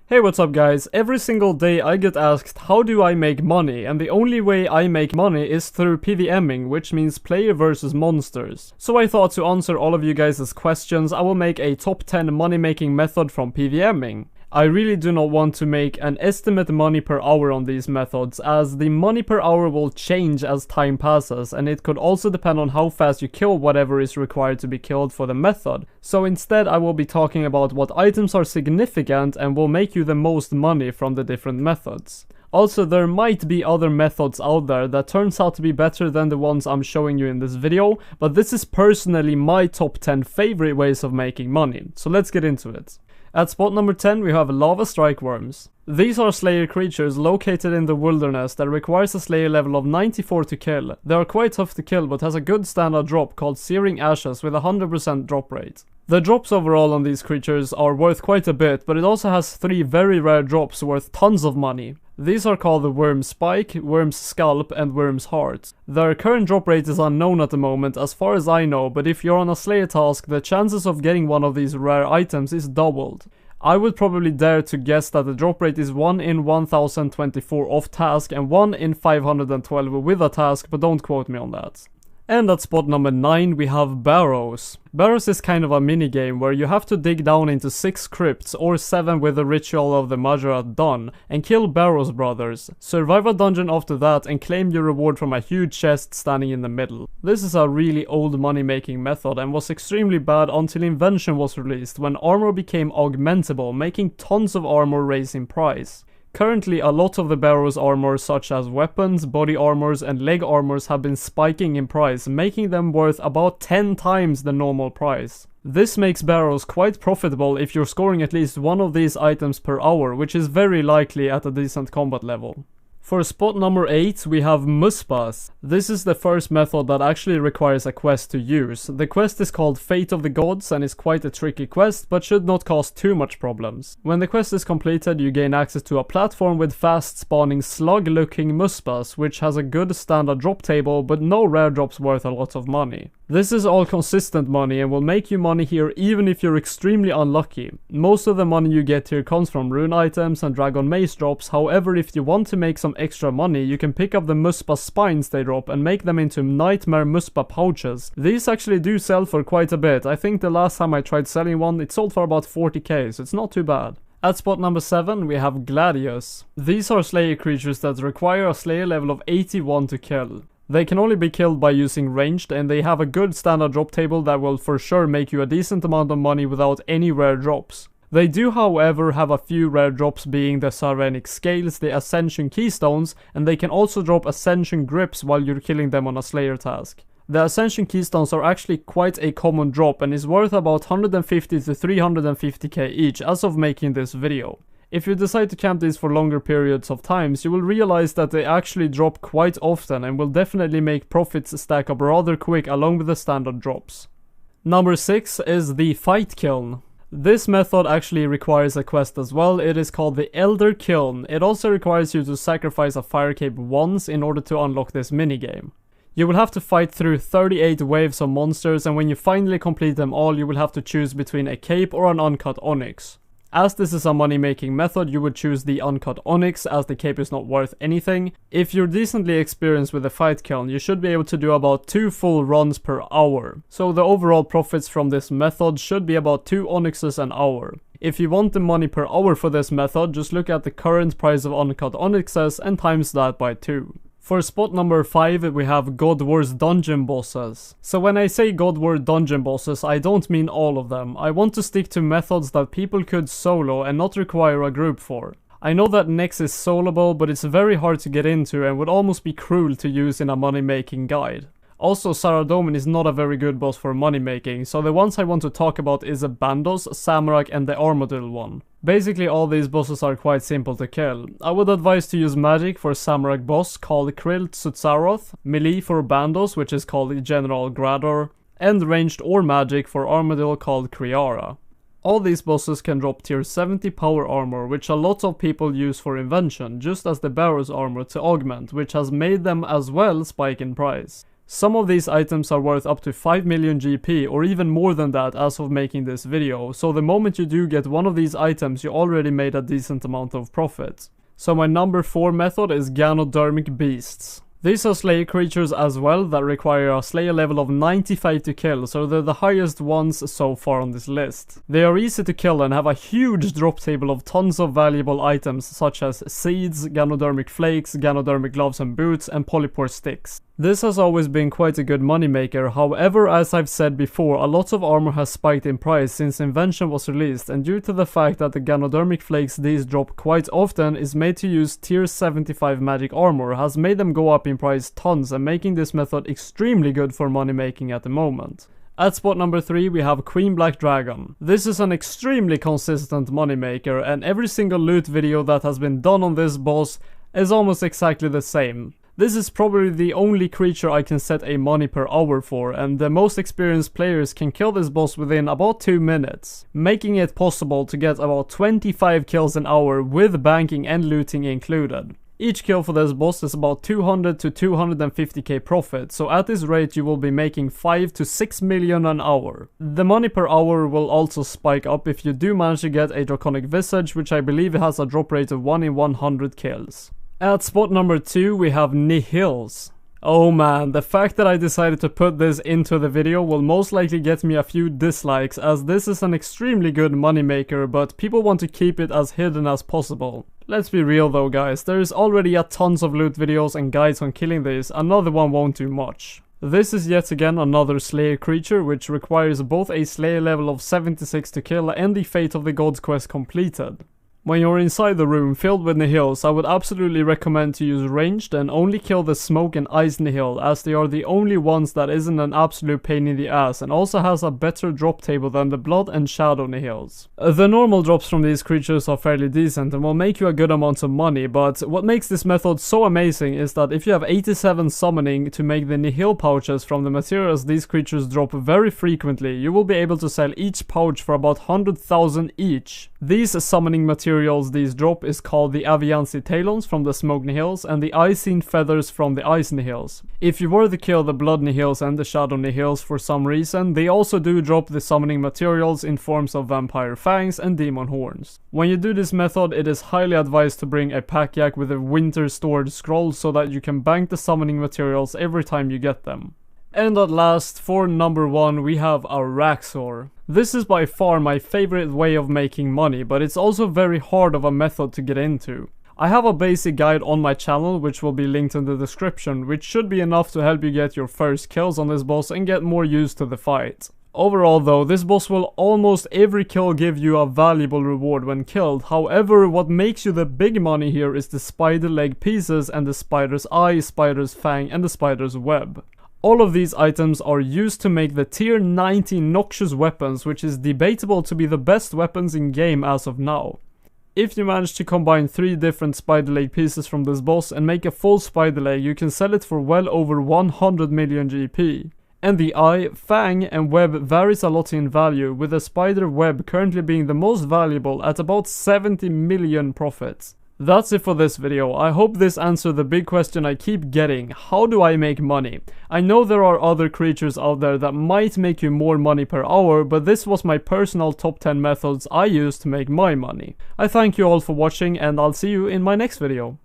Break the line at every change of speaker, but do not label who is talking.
Hey, what's up guys? Every single day I get asked how do I make money, and the only way I make money is through PVMing, which means player versus monsters. So I thought to answer all of you guys' questions, I will make a top 10 money making method from PVMing. I really do not want to make an estimate money per hour on these methods, as the money per hour will change as time passes, and it could also depend on how fast you kill whatever is required to be killed for the method. So instead I will be talking about what items are significant and will make you the most money from the different methods. Also, there might be other methods out there that turns out to be better than the ones I'm showing you in this video, but this is personally my top 10 favorite ways of making money, so let's get into it. At spot number 10 we have Lava Strike Worms. These are Slayer creatures located in the wilderness that requires a Slayer level of 94 to kill. They are quite tough to kill but has a good standard drop called Searing Ashes with a 100% drop rate. The drops overall on these creatures are worth quite a bit, but it also has 3 very rare drops worth tons of money. These are called the Worm's Spike, Worm's Scalp and Worm's Heart. Their current drop rate is unknown at the moment as far as I know, but if you're on a Slayer task, the chances of getting one of these rare items is doubled. I would probably dare to guess that the drop rate is 1 in 1024 off task and 1 in 512 with a task, but don't quote me on that. And at spot number 9 we have Barrows. Barrows is kind of a minigame where you have to dig down into 6 crypts or 7 with the Ritual of the Majorate done and kill Barrows brothers, survive a dungeon after that and claim your reward from a huge chest standing in the middle. This is a really old money making method and was extremely bad until Invention was released, when armor became augmentable, making tons of armor raise in price. Currently, a lot of the Barrows armor, such as weapons, body armors and leg armors, have been spiking in price, making them worth about 10 times the normal price. This makes Barrows quite profitable if you're scoring at least one of these items per hour, which is very likely at a decent combat level. For spot number 8 we have Muspas. This is the first method that actually requires a quest to use. The quest is called Fate of the Gods and is quite a tricky quest, but should not cause too much problems. When the quest is completed you gain access to a platform with fast spawning slug looking Muspas, which has a good standard drop table but no rare drops worth a lot of money. This is all consistent money and will make you money here even if you're extremely unlucky. Most of the money you get here comes from rune items and dragon mace drops. However, if you want to make some extra money, you can pick up the Muspa spines they drop and make them into Nightmare Muspa pouches. These actually do sell for quite a bit. I think the last time I tried selling one it sold for about 40k, so it's not too bad. At spot number 7 we have Gladius. These are Slayer creatures that require a Slayer level of 81 to kill. They can only be killed by using ranged, and they have a good standard drop table that will for sure make you a decent amount of money without any rare drops. They do however have a few rare drops, being the Sarenic Scales, the Ascension Keystones, and they can also drop Ascension Grips while you're killing them on a Slayer task. The Ascension Keystones are actually quite a common drop and is worth about 150 to 350k each as of making this video. If you decide to camp these for longer periods of times, you will realize that they actually drop quite often and will definitely make profits stack up rather quick along with the standard drops. Number 6 is the Fight Kiln. This method actually requires a quest as well. It is called the Elder Kiln. It also requires you to sacrifice a fire cape once in order to unlock this minigame. You will have to fight through 38 waves of monsters, and when you finally complete them all you will have to choose between a cape or an uncut onyx. As this is a money making method, you would choose the uncut onyx as the cape is not worth anything. If you're decently experienced with the Fight Kiln, you should be able to do about 2 full runs per hour. So the overall profits from this method should be about 2 onyxes an hour. If you want the money per hour for this method, just look at the current price of uncut onyxes and times that by 2. For spot number 5 we have God War's dungeon bosses. So when I say God War dungeon bosses, I don't mean all of them. I want to stick to methods that people could solo and not require a group for. I know that Nyx is soloable, but it's very hard to get into and would almost be cruel to use in a money making guide. Also, Saradomin is not a very good boss for money making, so the ones I want to talk about is Bandos, Zamorak and the Armadil one. Basically all these bosses are quite simple to kill. I would advise to use magic for Zamorak boss called Krill Tsutsaroth, melee for Bandos which is called General Grador, and ranged or magic for Armadil called Kriara. All these bosses can drop tier 70 power armor, which a lot of people use for Invention, just as the Barrows armor to augment, which has made them as well spike in price. Some of these items are worth up to 5 million GP or even more than that as of making this video, so the moment you do get one of these items you already made a decent amount of profit. So my number 4 method is Ganodermic Beasts. These are Slayer creatures as well that require a Slayer level of 95 to kill, so they're the highest ones so far on this list. They are easy to kill and have a huge drop table of tons of valuable items such as seeds, Ganodermic flakes, Ganodermic gloves and boots, and polypore sticks. This has always been quite a good moneymaker, however, as I've said before, a lot of armor has spiked in price since Invention was released, and due to the fact that the Ganodermic flakes these drop quite often is made to use tier 75 magic armor has made them go up in price tons and making this method extremely good for money making at the moment. At spot number 3 we have Queen Black Dragon. This is an extremely consistent moneymaker, and every single loot video that has been done on this boss is almost exactly the same. This is probably the only creature I can set a money per hour for, and the most experienced players can kill this boss within about 2 minutes, making it possible to get about 25 kills an hour with banking and looting included. Each kill for this boss is about 200 to 250k profit, so at this rate you will be making 5 to 6 million an hour. The money per hour will also spike up if you do manage to get a Draconic Visage, which I believe has a drop rate of 1 in 100 kills. At spot number 2 we have Nihils. Oh man, the fact that I decided to put this into the video will most likely get me a few dislikes, as this is an extremely good moneymaker, but people want to keep it as hidden as possible. Let's be real though guys, there is already a tons of loot videos and guides on killing this, another one won't do much. This is yet again another Slayer creature which requires both a Slayer level of 76 to kill and the Fate of the Gods quest completed. When you're inside the room filled with Nihils, I would absolutely recommend to use ranged and only kill the smoke and ice Nihil, as they are the only ones that isn't an absolute pain in the ass and also has a better drop table than the blood and shadow Nihils. The normal drops from these creatures are fairly decent and will make you a good amount of money, but what makes this method so amazing is that if you have 87 summoning to make the Nihil pouches from the materials these creatures drop very frequently, you will be able to sell each pouch for about 100,000 each. These summoning materials these drop is called the Aviansi Talons from the Smoke Nihils and the Icene Feathers from the Ice Nihils. If you were to kill the Blood Nihils and the Shadow Nihils for some reason, they also do drop the summoning materials in forms of Vampire Fangs and Demon Horns. When you do this method, it is highly advised to bring a pack yak with a winter stored scroll so that you can bank the summoning materials every time you get them. And at last, for number 1, we have our Raxor. This is by far my favorite way of making money, but it's also very hard of a method to get into. I have a basic guide on my channel which will be linked in the description, which should be enough to help you get your first kills on this boss and get more used to the fight. Overall though, this boss will almost every kill give you a valuable reward when killed. However, what makes you the big money here is the spider leg pieces and the spider's eye, spider's fang and the spider's web. All of these items are used to make the tier 90 Noxious weapons, which is debatable to be the best weapons in game as of now. If you manage to combine 3 different spider leg pieces from this boss and make a full spider leg, you can sell it for well over 100 million GP. And the eye, fang and web varies a lot in value, with the spider web currently being the most valuable at about 70 million profits. That's it for this video. I hope this answered the big question I keep getting: how do I make money? I know there are other creatures out there that might make you more money per hour, but this was my personal top 10 methods I use to make my money. I thank you all for watching and I'll see you in my next video.